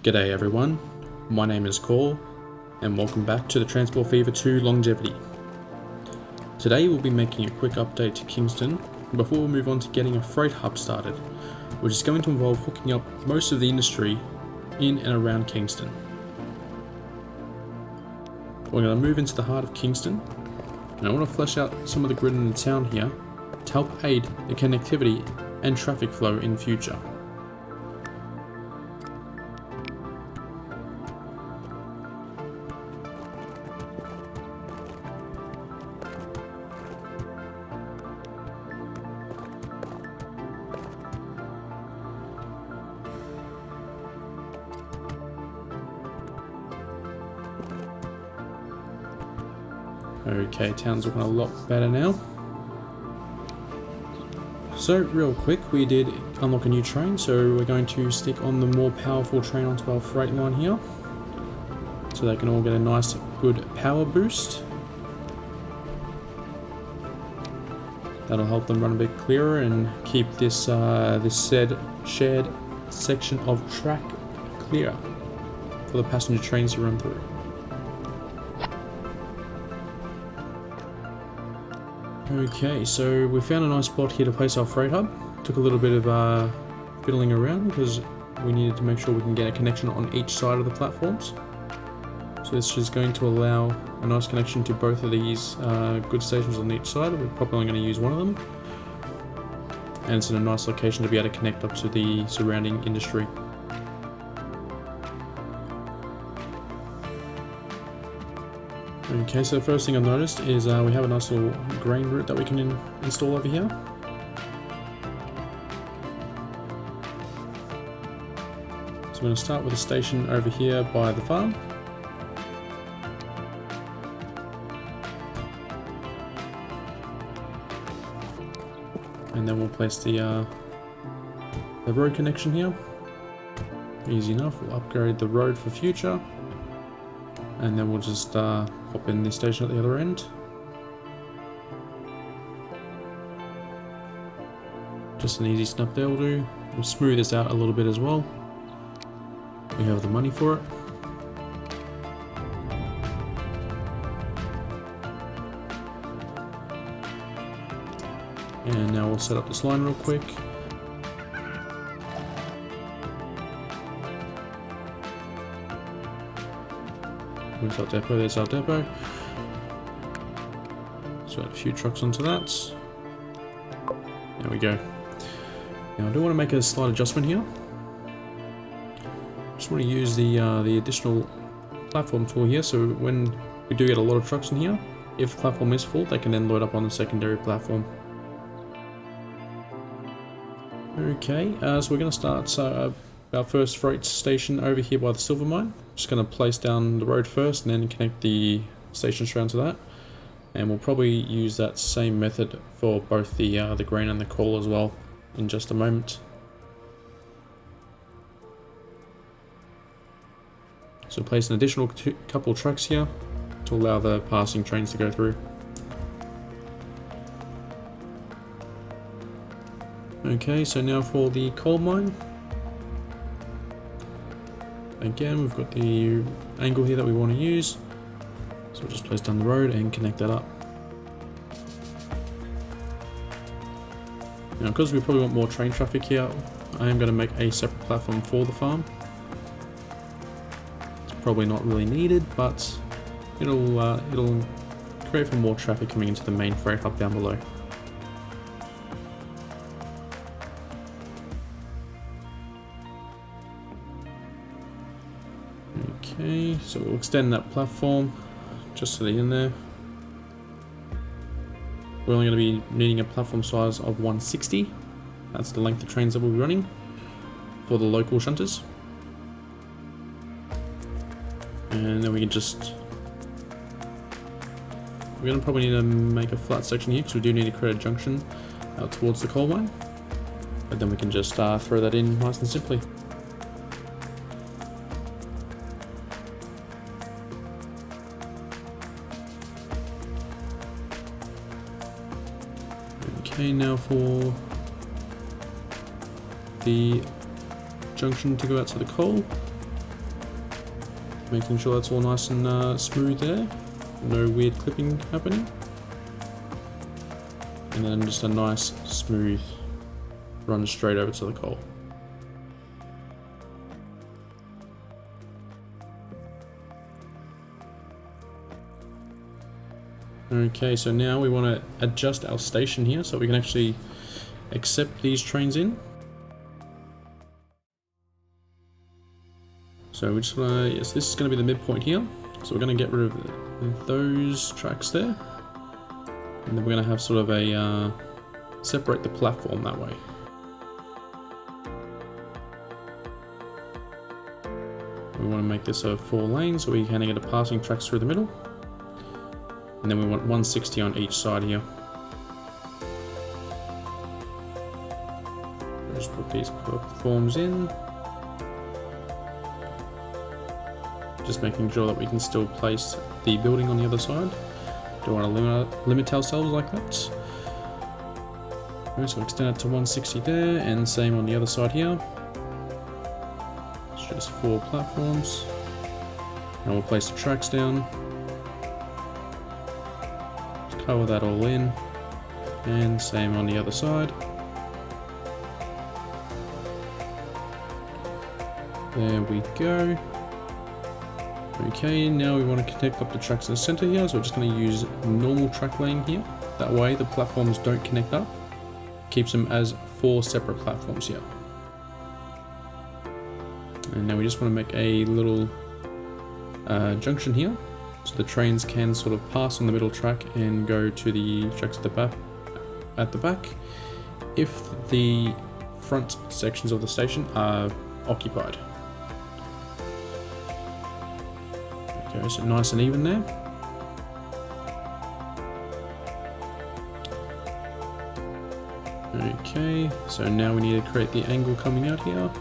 G'day everyone, my name is Cole and welcome back to the Transport Fever 2 Longevity. Today we'll be making a quick update to Kingston before we move on to getting a freight hub started, which is going to involve hooking up most of the industry in and around Kingston. We're going to move into the heart of Kingston and I want to flesh out some of the grid in the town here to help aid the connectivity and traffic flow in future. Okay, town's looking a lot better now. So real quick, we did unlock a new train, so we're going to stick on the more powerful train onto our freight line here, so they can all get a nice good power boost. That'll help them run a bit clearer and keep this said shared section of track clear for the passenger trains to run through. Okay, so we found a nice spot here to place our freight hub. Took a little bit of fiddling around because we needed to make sure we can get a connection on each side of the platforms. So this is going to allow a nice connection to both of these good stations on each side. We're probably only going to use one of them. And it's in a nice location to be able to connect up to the surrounding industry. Okay, so the first thing I've noticed is we have a nice little grain route that we can install over here. So we're going to start with a station over here by the farm. And then we'll place the road connection here. Easy enough, we'll upgrade the road for future. And then we'll just pop in the station at the other end. Just an easy snap there will do. We'll smooth this out a little bit as well. We have the money for it. And now we'll set up this line real quick. Where's our depot? There's our depot. So add a few trucks onto that. There we go. Now I do want to make a slight adjustment here. Just want to use the additional platform tool here, so when we do get a lot of trucks in here, if the platform is full, they can then load up on the secondary platform. Okay, so we're going to start our first freight station over here by the silver mine. Just going to place down the road first and then connect the stations around to that. And we'll probably use that same method for both the grain and the coal as well in just a moment. So place an additional couple of trucks here to allow the passing trains to go through. Okay, so now for the coal mine. Again, we've got the angle here that we want to use, so we'll just place down the road and connect that up. Now, because we probably want more train traffic here, I am going to make a separate platform for the farm. It's probably not really needed, but it'll create for more traffic coming into the main freight hub down below. Okay, so we'll extend that platform just to the end there. We're only going to be needing a platform size of 160. That's the length of trains that we'll be running for the local shunters. And then we can just... We're going to probably need to make a flat section here because we do need to create a junction out towards the coal mine. But then we can just throw that in nice and simply. Okay, now for the junction to go out to the coal. Making sure that's all nice and smooth there. No weird clipping happening. And then just a nice smooth run straight over to the coal. Okay, so now we want to adjust our station here so we can actually accept these trains in. So we just want to, yes, this is going to be the midpoint here. So we're going to get rid of those tracks there. And then we're going to have sort of a, separate the platform that way. We want to make this a 4 lane so we can get a passing tracks through the middle. And then we want 160 on each side here. Just put these platforms in. Just making sure that we can still place the building on the other side. Don't want to limit ourselves like that. Okay, so extend it to 160 there, and same on the other side here. It's just 4 platforms. And we'll place the tracks down. Cover that all in, and same on the other side. There we go. Okay, now we want to connect up the tracks in the center here, so we're just going to use normal track laying here. That way the platforms don't connect up. Keeps them as 4 separate platforms here. And now we just want to make a little junction here. So the trains can sort of pass on the middle track and go to the tracks at the back if the front sections of the station are occupied. Okay, so nice and even there. Okay, so now we need to create the angle coming out here.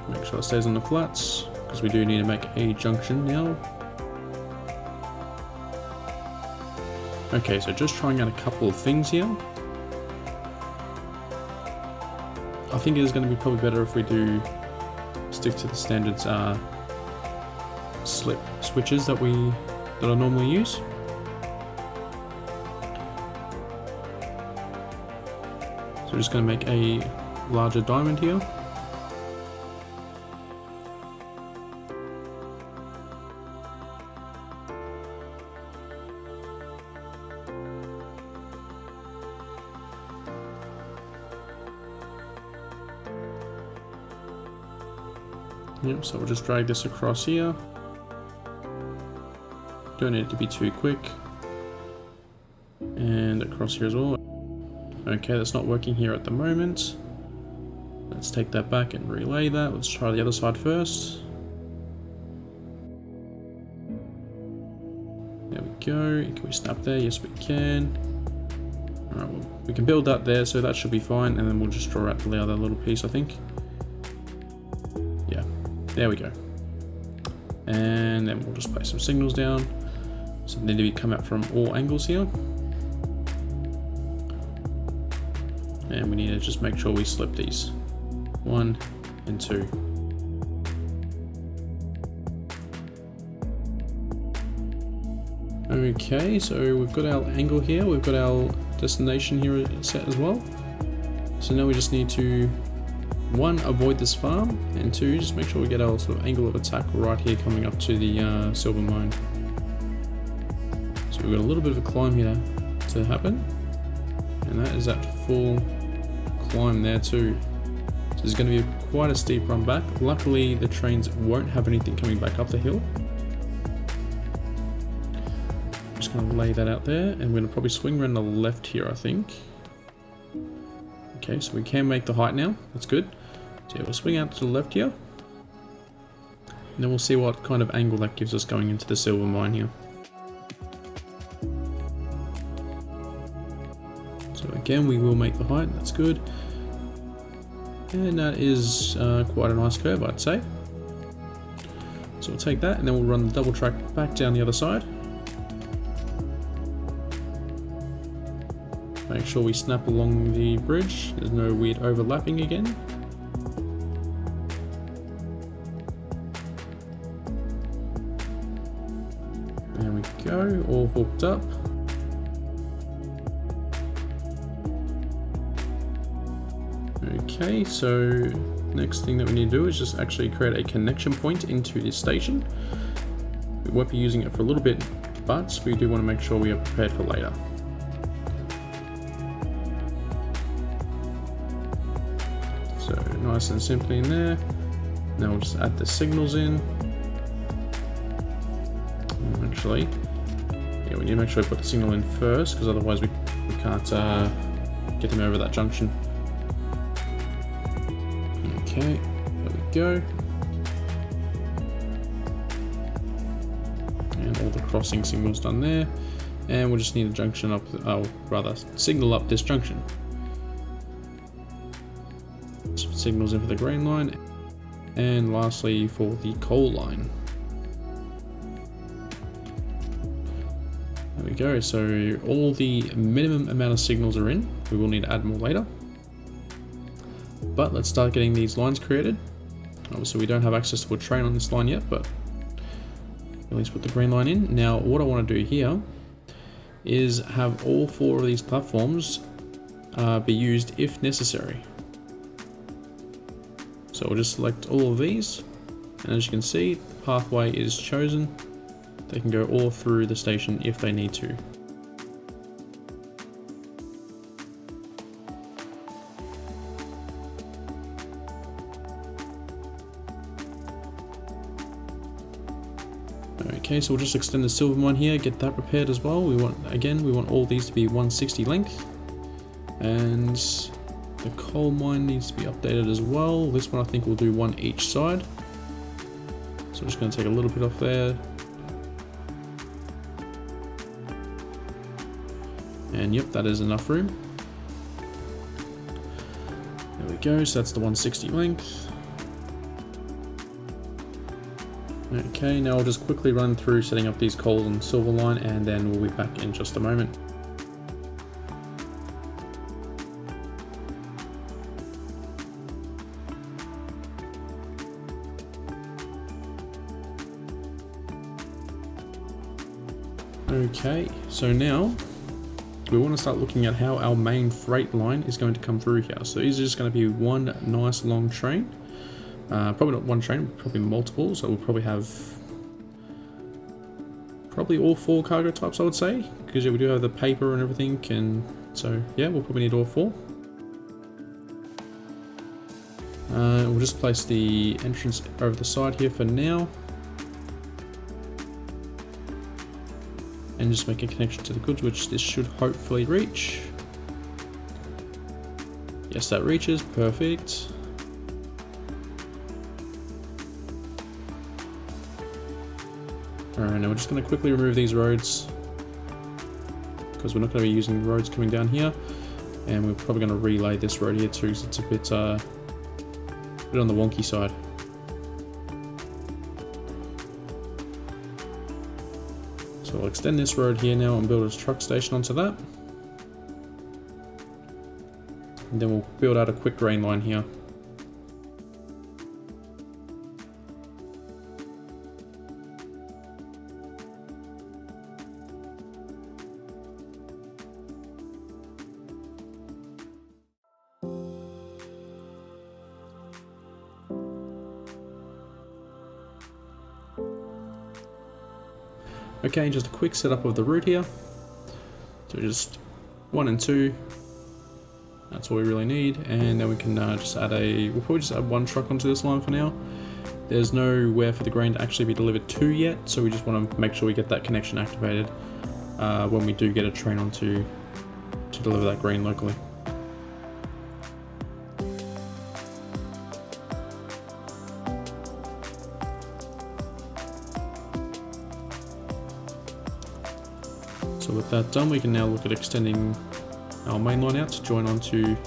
Make sure it stays on the flats, because we do need to make a junction now. Okay, so just trying out a couple of things here. I think it is going to be probably better if we do stick to the standards slip switches that I normally use. So we're just going to make a larger diamond here. Yep, so we'll just drag this across here. Don't need it to be too quick. And across here as well. Okay, that's not working here at the moment. Let's take that back and relay that. Let's try the other side first. There we go. Can we snap there? Yes, we can. Alright, well, we can build that there, so that should be fine. And then we'll just draw out the other little piece, I think. Yeah, there we go. And then we'll just place some signals down. So they need to come out from all angles here. And we need to just make sure we slip these. 1 and 2. Okay, so we've got our angle here, we've got our destination here set as well. So now we just need to, 1, avoid this farm, and 2, just make sure we get our sort of angle of attack right here coming up to the silver mine. So we've got a little bit of a climb here to happen, and that is that full climb there too. So there's going to be quite a steep run back. Luckily the trains won't have anything coming back up the hill. I'm just going to lay that out there, and we're going to probably swing around the left here, I think. Okay, so we can make the height now, that's good. So yeah, we'll swing out to the left here, and then we'll see what kind of angle that gives us going into the silver mine here. So again, we will make the height, that's good. And that is quite a nice curve, I'd say. So we'll take that, and then we'll run the double track back down the other side. Make sure we snap along the bridge, there's no weird overlapping again. go, all hooked up. Okay, so next thing that we need to do is just actually create a connection point into this station. We won't be using it for a little bit, but we do want to make sure we are prepared for later. So nice and simply in there. Now we'll just add the signals in. Actually, yeah, we need to make sure we put the signal in first, because otherwise we can't get him over that junction. Okay, there we go. And all the crossing signals done there. And we'll just need a junction up, rather signal up this junction. Some signals in for the green line. And lastly for the coal line. There we go, so all the minimum amount of signals are in. We will need to add more later. But let's start getting these lines created. Obviously we don't have access to a train on this line yet, but at least put the green line in. Now what I want to do here is have all 4 of these platforms be used if necessary. So we'll just select all of these, and as you can see, the pathway is chosen. They can go all through the station if they need to. Okay, so we'll just extend the silver mine here, get that prepared as well. We want all these to be 160 length, and the coal mine needs to be updated as well. This one I think we'll do 1 each side. So I'm just going to take a little bit off there. And yep, that is enough room. There we go, so that's the 160 length. Okay, now I'll just quickly run through setting up these coal and silver line, and then we'll be back in just a moment. Okay, so now we want to start looking at how our main freight line is going to come through here. So these are just going to be one nice long train. Probably not one train, probably multiple. So we'll probably have all 4 cargo types, I would say, because yeah, we do have the paper and everything. And so yeah, we'll probably need all 4. We'll just place the entrance over the side here for now. And just make a connection to the goods, which this should hopefully reach. Yes, that reaches, perfect. Alright, now we're just going to quickly remove these roads, because we're not going to be using roads coming down here. And we're probably going to relay this road here too, because it's a bit on the wonky side. So I'll extend this road here now and build a truck station onto that. And then we'll build out a quick grain line here. Okay, just a quick setup of the route here. So just 1 and 2. That's all we really need, and then we can just add we'll probably just add 1 truck onto this line for now. There's nowhere for the grain to actually be delivered to yet, so we just want to make sure we get that connection activated when we do get a train on to deliver that grain locally. So with that done, we can now look at extending our main line out to join onto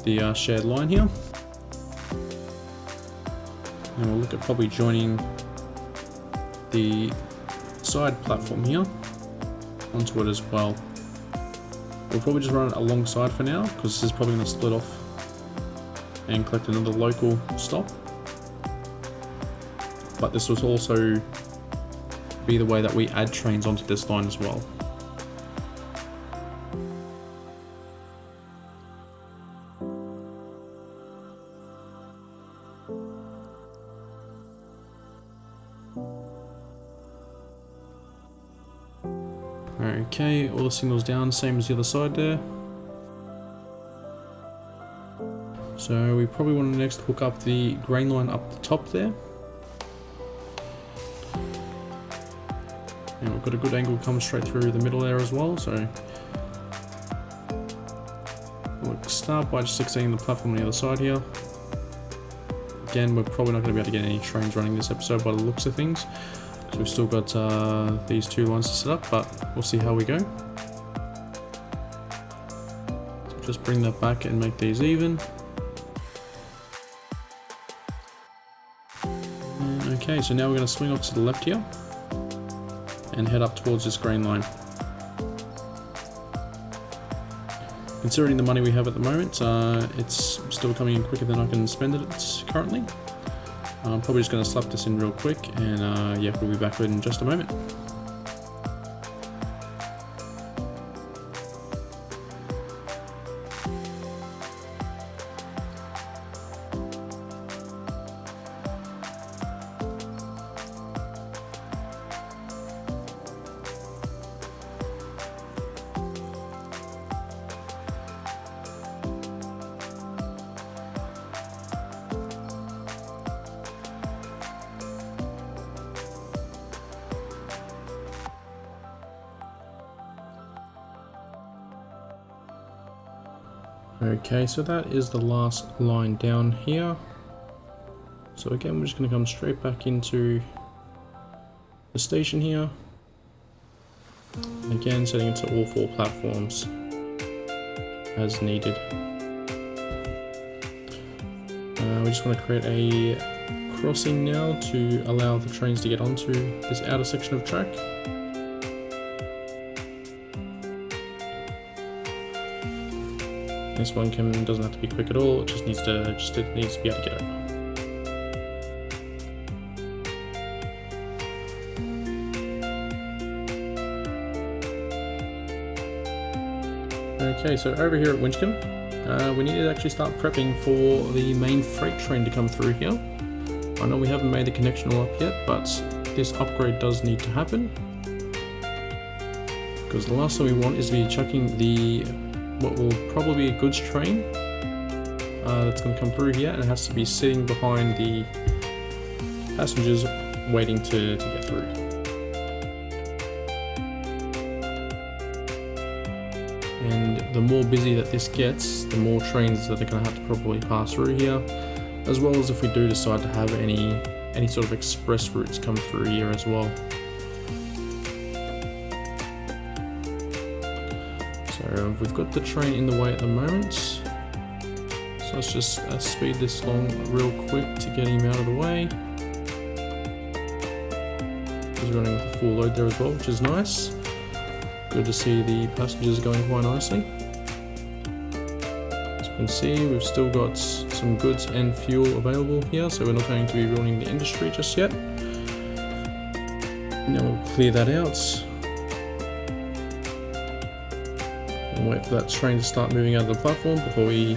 the shared line here. And we'll look at probably joining the side platform here onto it as well. We'll probably just run it alongside for now, because this is probably going to split off and collect another local stop. But this was also be the way that we add trains onto this line as well. Okay, all the signals down, same as the other side there. So we probably want to next hook up the grain line up the top there. And we've got a good angle coming straight through the middle there as well, so we'll start by just extending the platform on the other side here. Again, we're probably not going to be able to get any trains running this episode by the looks of things, because we've still got these two lines to set up, but we'll see how we go. So just bring that back and make these even. Okay, so now we're going to swing off to the left here and head up towards this grain line. Considering the money we have at the moment, it's still coming in quicker than I can spend it currently. I'm probably just going to slap this in real quick, and yeah, we'll be back in just a moment. Okay, so that is the last line down here. So again, we're just going to come straight back into the station here. And again, setting it to all 4 platforms as needed. We just want to create a crossing now to allow the trains to get onto this outer section of track. This one doesn't have to be quick at all, it just needs to be able to get over. Okay, so over here at Winchcombe, we need to actually start prepping for the main freight train to come through here. I know we haven't made the connection all up yet, but this upgrade does need to happen. Because the last thing we want is to be chucking what will probably be a goods train that's going to come through here, and it has to be sitting behind the passengers waiting to get through. And the more busy that this gets, the more trains that they're going to have to probably pass through here, as well as if we do decide to have any sort of express routes come through here as well. So we've got the train in the way at the moment, so let's just speed this along real quick to get him out of the way. He's running with a full load there as well, which is nice. Good to see the passengers going quite nicely. As you can see, we've still got some goods and fuel available here, so we're not going to be ruining the industry just yet. Now we'll clear that out. And wait for that train to start moving out of the platform before we,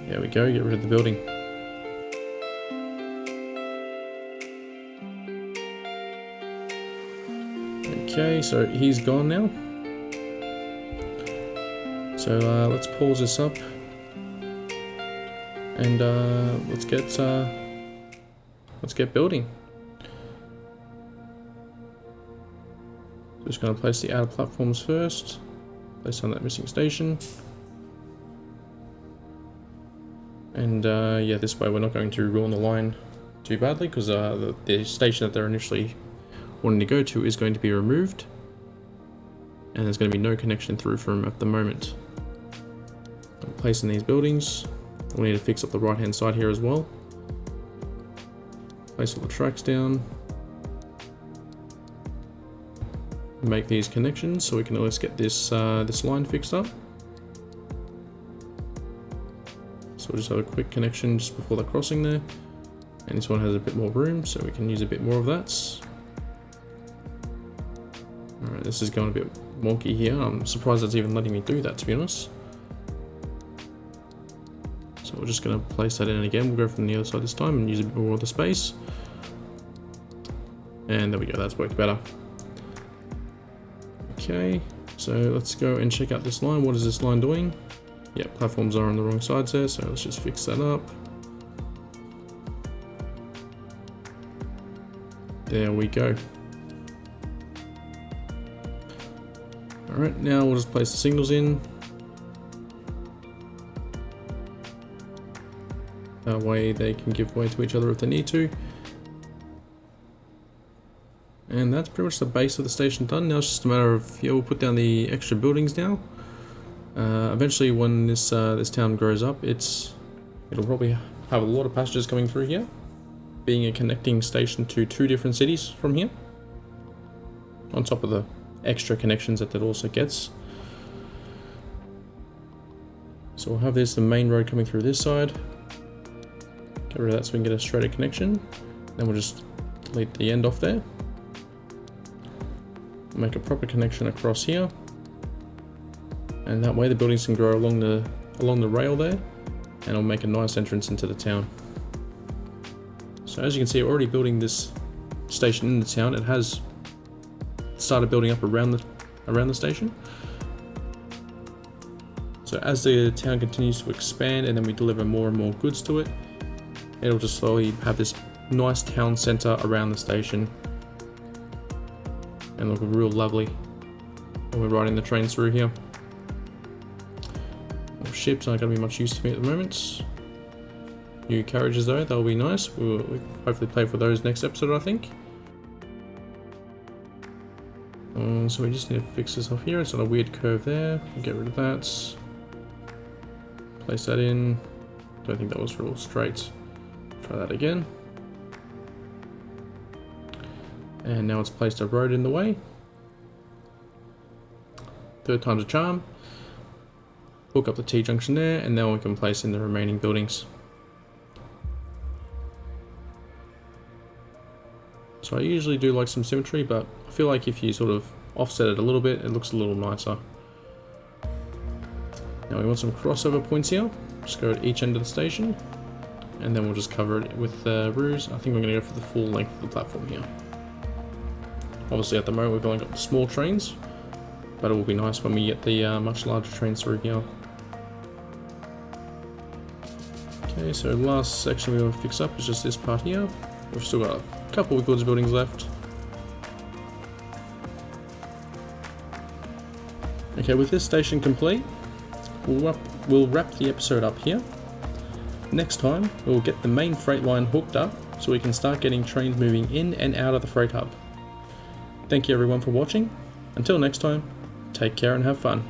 there we go, get rid of the building. Okay, so he's gone now. So let's pause this up and let's get building. Just going to place the outer platforms first. Place on that missing station, and yeah, this way we're not going to ruin the line too badly, because the station that they're initially wanting to go to is going to be removed, and there's going to be no connection through from at the moment. I'm placing these buildings. We need to fix up the right hand side here as well. Place all the tracks down. Make these connections so we can at least get this this line fixed up. So we'll just have a quick connection just before the crossing there, and this one has a bit more room, so we can use a bit more of that. this is going a bit wonky here. I'm surprised it's even letting me do that, to be honest. So we're just going to place that in again. We'll go from the other side this time and use a bit more of the space. And there we go, that's worked better. Okay, so let's go and check out this line. What is this line doing? Yeah, platforms are on the wrong sides there, so let's just fix that up. There we go. Alright, now we'll just place the signals in. That way they can give way to each other if they need to. And that's pretty much the base of the station done. Now it's just a matter of, yeah, we'll put down the extra buildings now. Eventually when this town grows up, it'll probably have a lot of passengers coming through here, being a connecting station to 2 different cities from here, on top of the extra connections that also gets. So we'll have the main road coming through this side. Get rid of that so we can get a straighter connection. Then we'll just delete the end off there. Make a proper connection across here. And that way the buildings can grow along the rail there, and it'll make a nice entrance into the town. So as you can see, already building this station in the town. It has started building up around the station. So as the town continues to expand and then we deliver more and more goods to it, it'll just slowly have this nice town center around the station and look real lovely when we're riding the trains through here. Well, ships aren't going to be much use to me at the moment. New carriages though, that'll be nice. We'll hopefully play for those next episode, I think. So we just need to fix this off here. It's on a weird curve there. We'll get rid of that. Place that in. Don't think that was real straight. Try that again. And now it's placed a road in the way. 3rd time's a charm. Hook up the T-junction there, and then we can place in the remaining buildings. So I usually do like some symmetry, but I feel like if you sort of offset it a little bit, it looks a little nicer. Now we want some crossover points here. Just go at each end of the station, and then we'll just cover it with roofs. I think we're going to go for the full length of the platform here. Obviously at the moment we've only got the small trains, but it will be nice when we get the much larger trains through here. Okay, so last section we want to fix up is just this part here. We've still got a couple of goods buildings left. Okay, with this station complete, we'll wrap the episode up here. Next time, we'll get the main freight line hooked up so we can start getting trains moving in and out of the freight hub. Thank you everyone for watching. Until next time, take care and have fun.